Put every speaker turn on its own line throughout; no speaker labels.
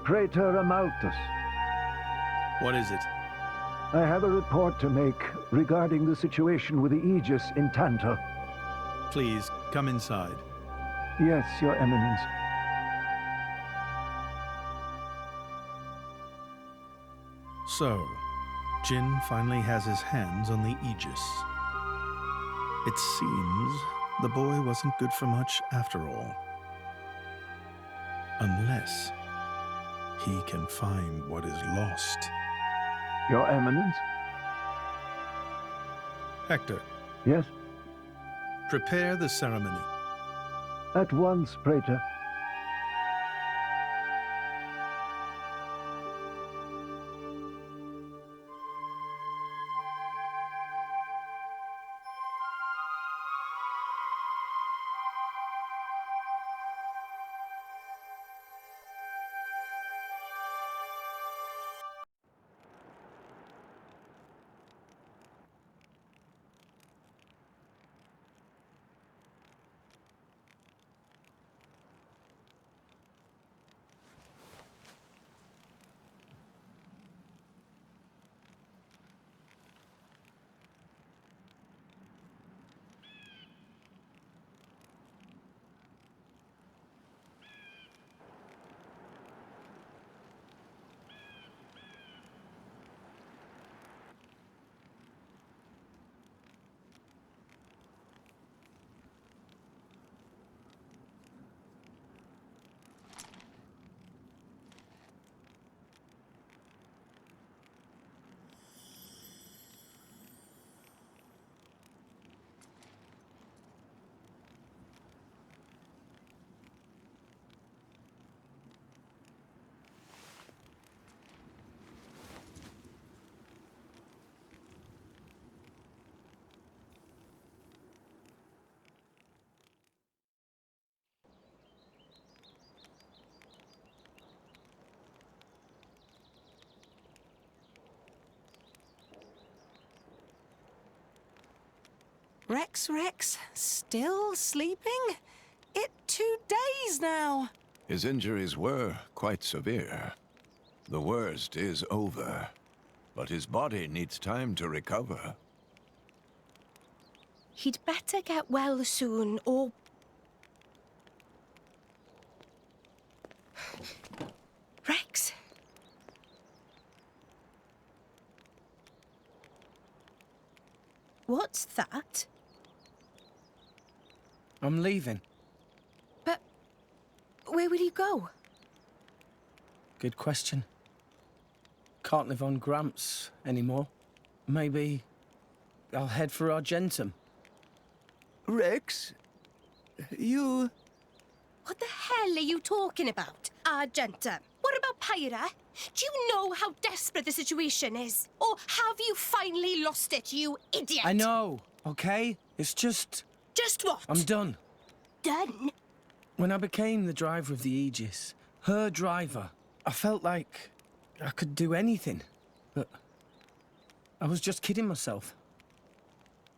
Praetor Amalthus.
What is it?
I have a report to make regarding the situation with the Aegis in Tantal.
Please, come inside.
Yes, Your Eminence.
So, Jin finally has his hands on the Aegis. It seems the boy wasn't good for much after all. Unless he can find what is lost.
Your Eminence?
Hector,
Yes?
prepare the ceremony.
At once, Praetor.
Rex, still sleeping? It 2 days now.
His injuries were quite severe. The worst is over, but his body needs time to recover.
He'd better get well soon, or... Rex? What's that?
I'm leaving.
But where will you go?
Good question. Can't live on Gramps anymore. Maybe I'll head for Argentum.
Rex, you...
What the hell are you talking about, Argentum? What about Pyra? Do you know how desperate the situation is? Or have you finally lost it, you idiot?
I know, okay? It's just...
Just what?
I'm done.
Done?
When I became the driver of the Aegis, her driver, I felt like I could do anything. But I was just kidding myself.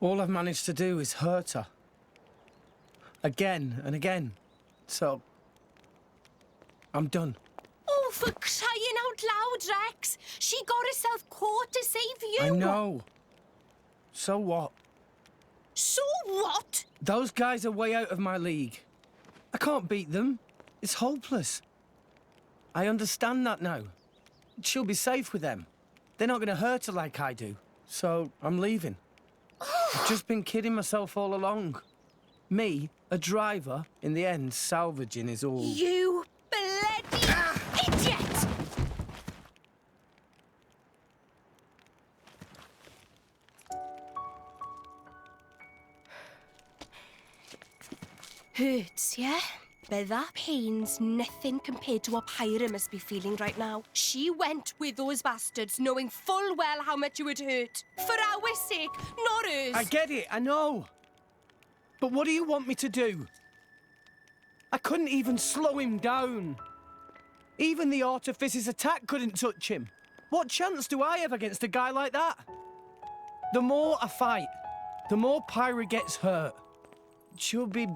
All I've managed to do is hurt her. Again and again. So, I'm done.
Oh, for crying out loud, Rex! She got herself caught to save you!
I know. So what?
So what?
Those guys are way out of my league. I can't beat them. It's hopeless. I understand that now. She'll be safe with them. They're not going to hurt her like I do. So, I'm leaving. I've just been kidding myself all along. Me, a driver, in the end, salvaging is all...
You bloody idiot! Hurts, yeah? But that pain's nothing compared to what Pyra must be feeling right now. She went with those bastards knowing full well how much it would hurt. For our sake, not hers.
I get it, I know. But what do you want me to do? I couldn't even slow him down. Even the Artifice's attack couldn't touch him. What chance do I have against a guy like that? The more I fight, the more Pyra gets hurt. She'll be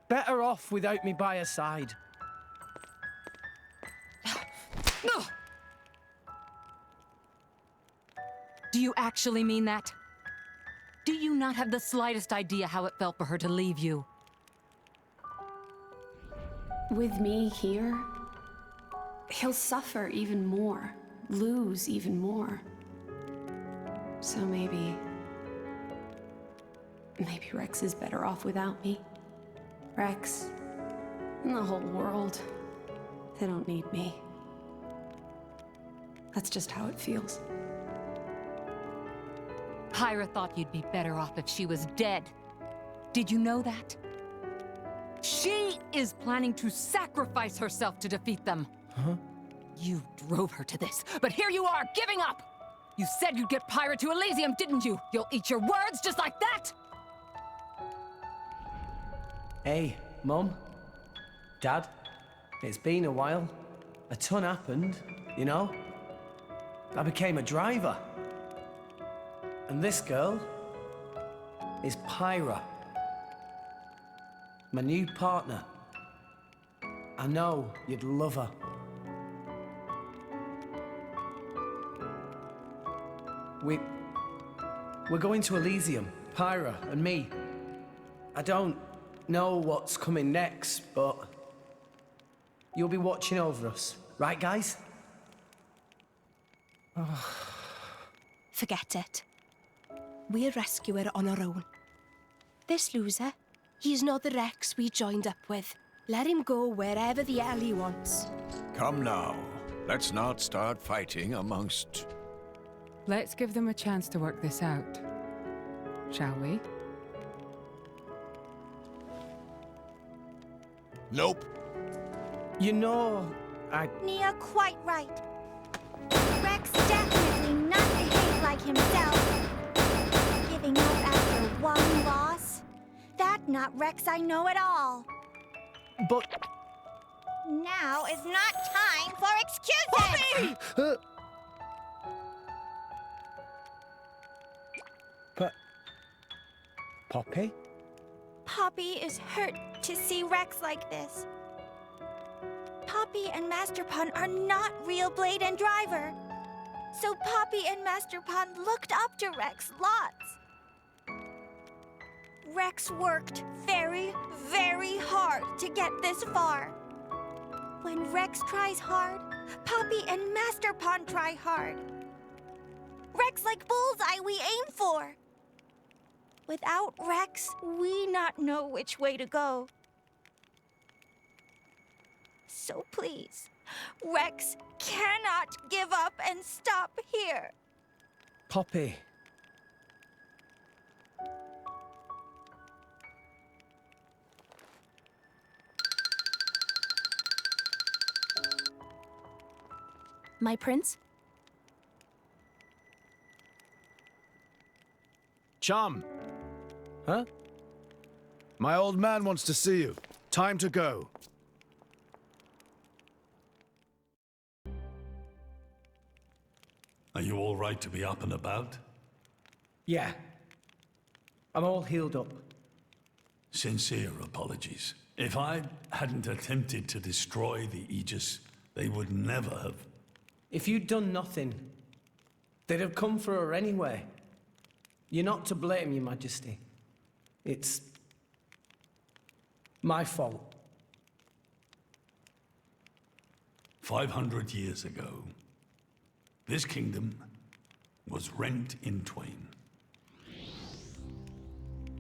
better off without me by her side.
Ugh! Do you actually mean that? Do you not have the slightest idea how it felt for her to leave you?
With me here, he'll suffer even more, lose even more. So maybe Rex is better off without me. Rex and the whole world, they don't need me. That's just how it feels.
Pyra thought you'd be better off if she was dead. Did you know that? She is planning to sacrifice herself to defeat them.
Huh?
You drove her to this, but here you are, giving up! You said you'd get Pyra to Elysium, didn't you? You'll eat your words just like that?
Hey, Mum, Dad, it's been a while. A ton happened, you know? I became a driver. And this girl is Pyra, my new partner. I know you'd love her. We're going to Elysium, Pyra and me. I don't know what's coming next, but you'll be watching over us, right, guys?
Forget it. We'll rescue her on our own. This loser, he's not the Rex we joined up with. Let him go wherever the hell he wants.
Come now. Let's not start fighting amongst...
Let's give them a chance to work this out, shall we?
Nope.
You know,
Nia quite right. Rex definitely not behave like himself. Giving up after one loss? That not Rex I know at all.
but...
Now is not time for excuses!
Poppy?
Poppy is hurt to see Rex like this. Poppy and Master Pun are not real Blade and Driver. So Poppy and Master Pun looked up to Rex lots. Rex worked very, very hard to get this far. When Rex tries hard, Poppy and Master Pun try hard. Rex like bullseye we aim for. Without Rex, we not know which way to go. So please, Rex cannot give up and stop here.
Poppy.
My prince?
Chum,
Huh?
my old man wants to see you. Time to go.
Are you all right to be up and about?
Yeah. I'm all healed up.
Sincere apologies. If I hadn't attempted to destroy the Aegis, they would never have...
If you'd done nothing, they'd have come for her anyway. You're not to blame, Your Majesty. It's... my fault.
500 years ago, this kingdom was rent in twain.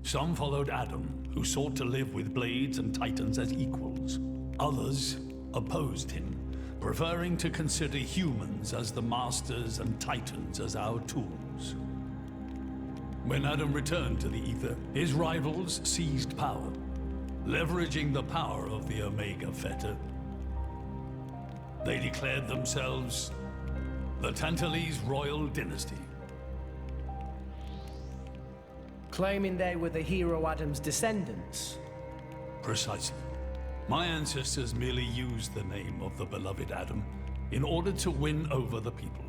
Some followed Adam, who sought to live with blades and titans as equals. Others opposed him, preferring to consider humans as the masters and titans as our tools. When Adam returned to the Ether, his rivals seized power, leveraging the power of the Omega Fetter. They declared themselves the Tantalese Royal Dynasty.
Claiming they were the hero Adam's descendants.
Precisely. My ancestors merely used the name of the beloved Adam in order to win over the people.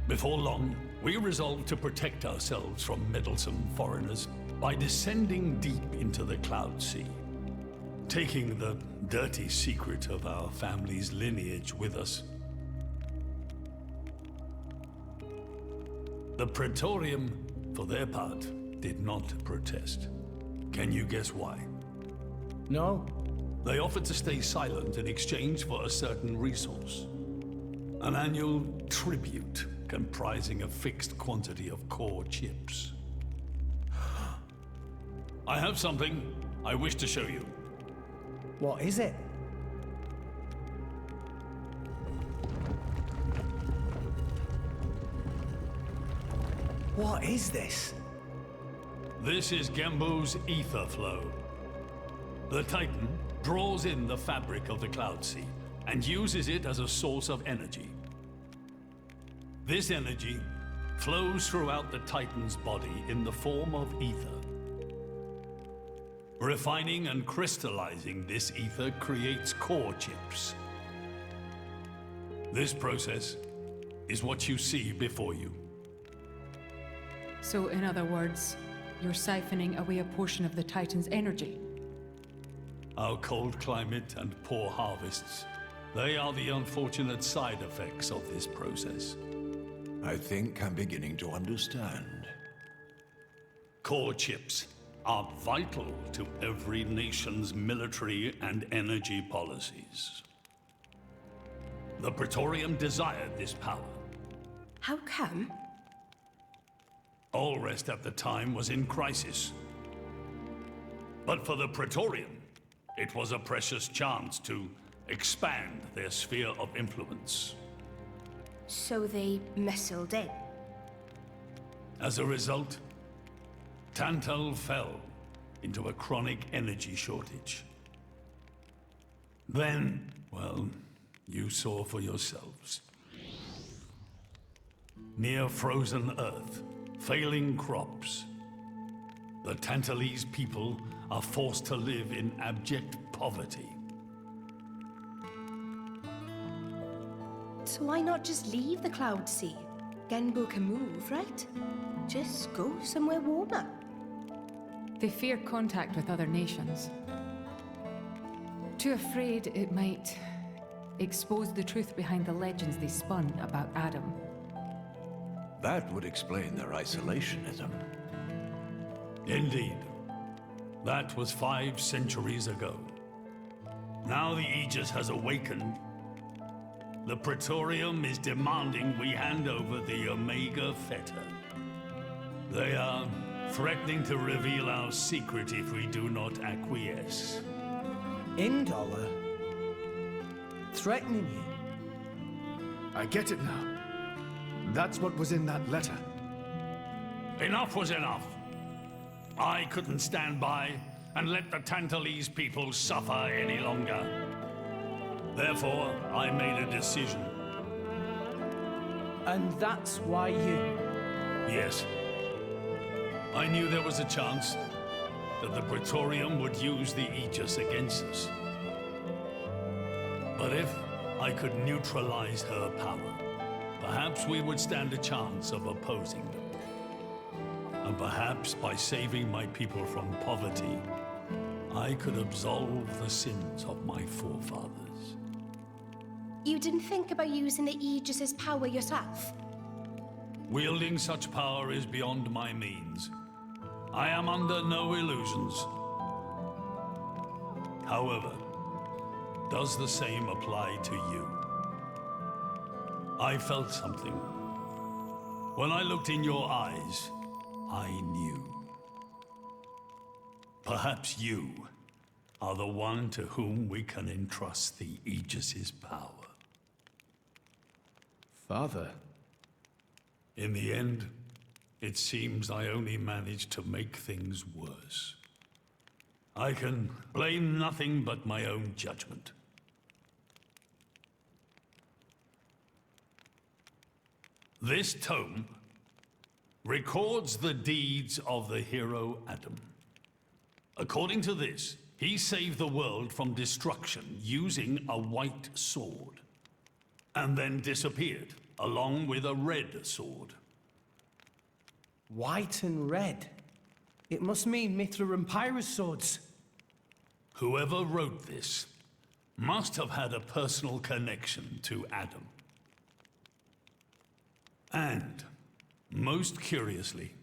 Before long, we resolved to protect ourselves from meddlesome foreigners by descending deep into the Cloud Sea. taking the dirty secret of our family's lineage with us. The Praetorium, for their part, did not protest. Can you guess why?
No.
They offered to stay silent in exchange for a certain resource. An annual tribute comprising a fixed quantity of core chips. I have something I wish to show you.
What is it? What is this?
This is Gembu's ether flow. The Titan draws in the fabric of the Cloud Sea and uses it as a source of energy. This energy flows throughout the Titan's body in the form of ether. Refining and crystallizing this ether creates core chips. This process is what you see before you.
So, in other words, you're siphoning away a portion of the Titan's energy.
Our cold climate and poor harvests, they are the unfortunate side effects of this process.
I think I'm beginning to understand.
Core chips are vital to every nation's military and energy policies. The Praetorium desired this power.
How come?
Allrest at the time was in crisis. But for the Praetorium, it was a precious chance to expand their sphere of influence.
So they missiled in.
As a result, Tantal fell into a chronic energy shortage. Then, well, you saw for yourselves. Near frozen Earth, failing crops, the Tantalese people are forced to live in abject poverty.
So why not just leave the Cloud Sea? Genbu can move, right? Just go somewhere warmer.
They fear contact with other nations. Too afraid it might expose the truth behind the legends they spun about Adam.
That would explain their isolationism.
Indeed. That was 5 centuries ago. Now the Aegis has awakened. The Praetorium is demanding we hand over the Omega Fetter. They are threatening to reveal our secret if we do not acquiesce.
Indollar? Threatening you?
I get it now. That's what was in that letter.
Enough was enough. I couldn't stand by and let the Tantalese people suffer any longer. Therefore, I made a decision.
And that's why you...
Yes. I knew there was a chance that the Praetorium would use the Aegis against us. But if I could neutralize her power, perhaps we would stand a chance of opposing them. And perhaps by saving my people from poverty, I could absolve the sins of my forefathers.
You didn't think about using the Aegis's power yourself?
Wielding such power is beyond my means. I am under no illusions. However, does the same apply to you? I felt something. When I looked in your eyes, I knew. Perhaps you are the one to whom we can entrust the Aegis's power.
Father.
In the end, it seems I only managed to make things worse. I can blame nothing but my own judgment. This tome records the deeds of the hero Adam. According to this, he saved the world from destruction using a white sword, and then disappeared, along with a red sword.
White and red? It must mean Mithra and Pyrrhus swords.
Whoever wrote this must have had a personal connection to Adam. And, most curiously,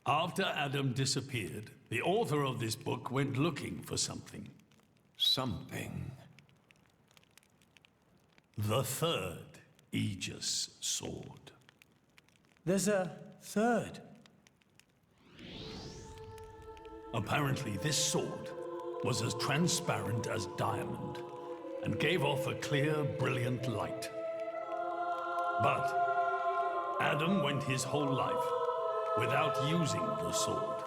after Adam disappeared, the author of this book went looking for something.
Something.
The third Aegis sword.
There's a third.
Apparently, this sword was as transparent as diamond and gave off a clear, brilliant light. But Adam went his whole life without using the sword.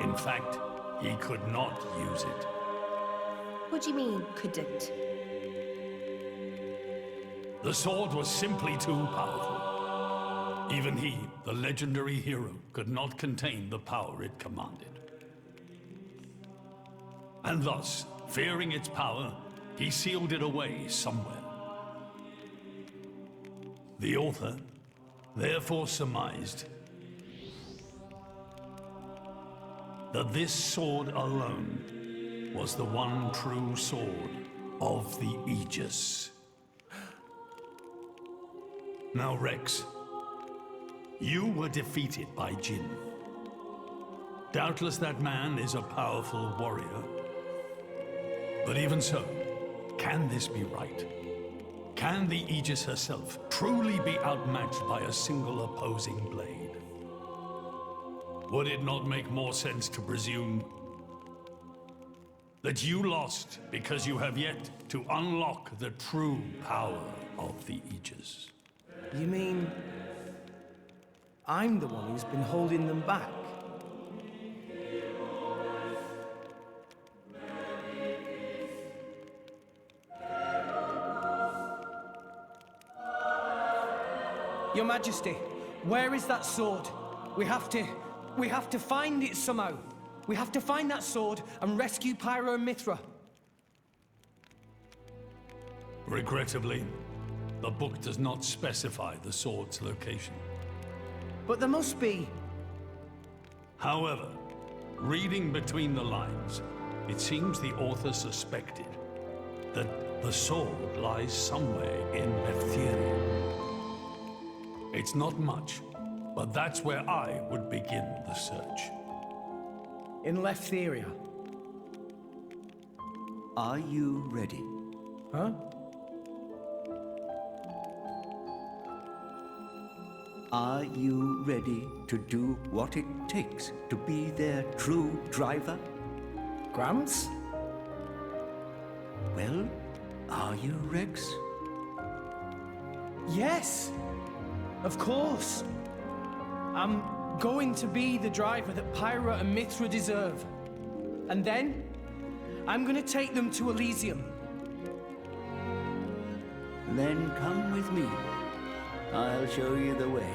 In fact, he could not use it.
What do you mean, couldn't?
The sword was simply too powerful. Even he, the legendary hero, could not contain the power it commanded. And thus, fearing its power, he sealed it away somewhere. The author therefore surmised that this sword alone was the one true sword of the Aegis. Now, Rex, you were defeated by Jin. Doubtless that man is a powerful warrior. But even so, can this be right? Can the Aegis herself truly be outmatched by a single opposing blade? Would it not make more sense to presume that you lost because you have yet to unlock the true power of the Aegis?
You mean I'm the one who's been holding them back? Your Majesty, where is that sword? We have to find it somehow. We have to find that sword and rescue Pyro and Mithra.
Regrettably, the book does not specify the sword's location.
But there must be.
However, reading between the lines, it seems the author suspected that the sword lies somewhere in Letheria. It's not much, but that's where I would begin the search.
In Letheria.
Are you ready?
Huh?
Are you ready to do what it takes to be their true driver?
Gramps?
Well, are you, Rex?
Yes! Of course! I'm going to be the driver that Pyra and Mithra deserve. And then, I'm gonna take them to Elysium.
Then come with me. I'll show you the way.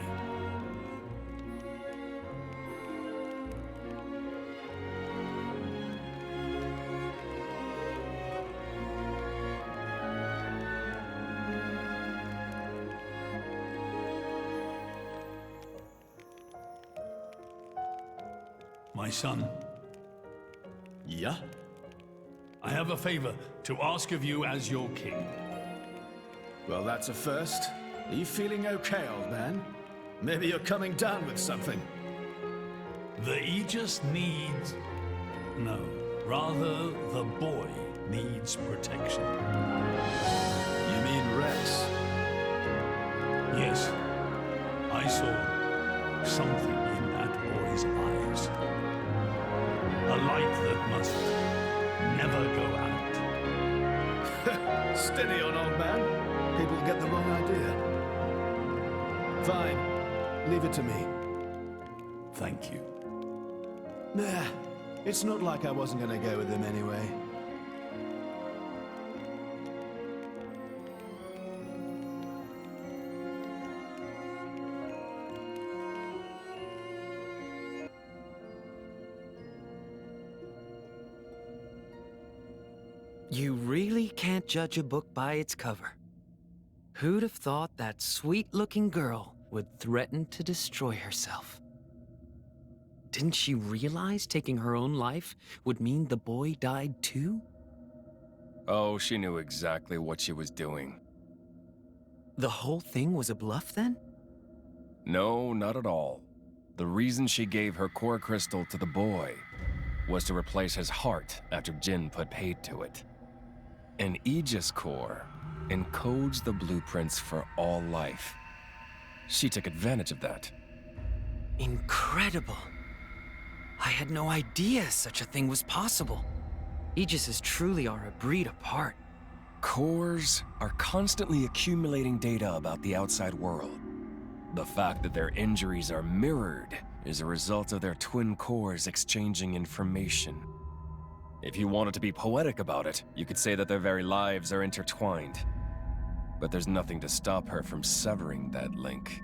My son.
Yeah?
I have a favor to ask of you as your king.
Well, that's a first. Are you feeling okay, old man? Maybe you're coming down with something.
The Aegis needs... No, rather the boy needs protection.
You mean Rex?
Yes, I saw something in that boy's eyes. A light that must never go out.
Steady on, old man. People get the wrong idea. Fine. Leave it to me.
Thank you.
Nah, it's not like I wasn't gonna go with him anyway.
You really can't judge a book by its cover. Who'd have thought that sweet-looking girl would threaten to destroy herself? Didn't she realize taking her own life would mean the boy died too?
Oh, she knew exactly what she was doing.
The whole thing was a bluff then?
No, not at all. The reason she gave her core crystal to the boy was to replace his heart after Jin put paid to it. An Aegis core encodes the blueprints for all life. She took advantage of that.
Incredible. I had no idea such a thing was possible. Aegises truly are a breed apart.
Cores are constantly accumulating data about the outside world. The fact that their injuries are mirrored is a result of their twin cores exchanging information. If you wanted to be poetic about it, you could say that their very lives are intertwined. But there's nothing to stop her from severing that link.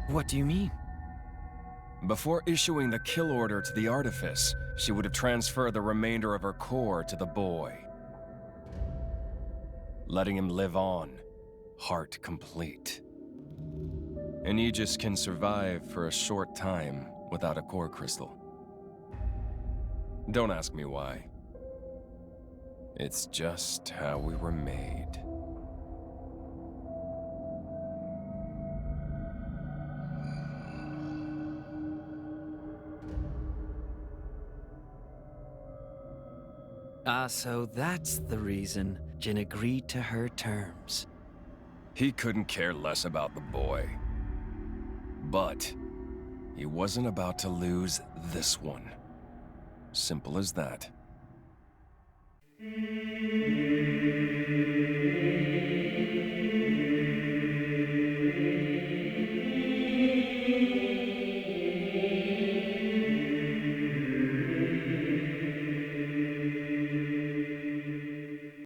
What do you mean?
Before issuing the kill order to the Artifice, she would have transferred the remainder of her core to the boy, letting him live on, heart complete. An Aegis can survive for a short time without a core crystal. Don't ask me why. It's just how we were made.
So that's the reason Jin agreed to her terms.
He couldn't care less about the boy. But he wasn't about to lose this one. Simple as that.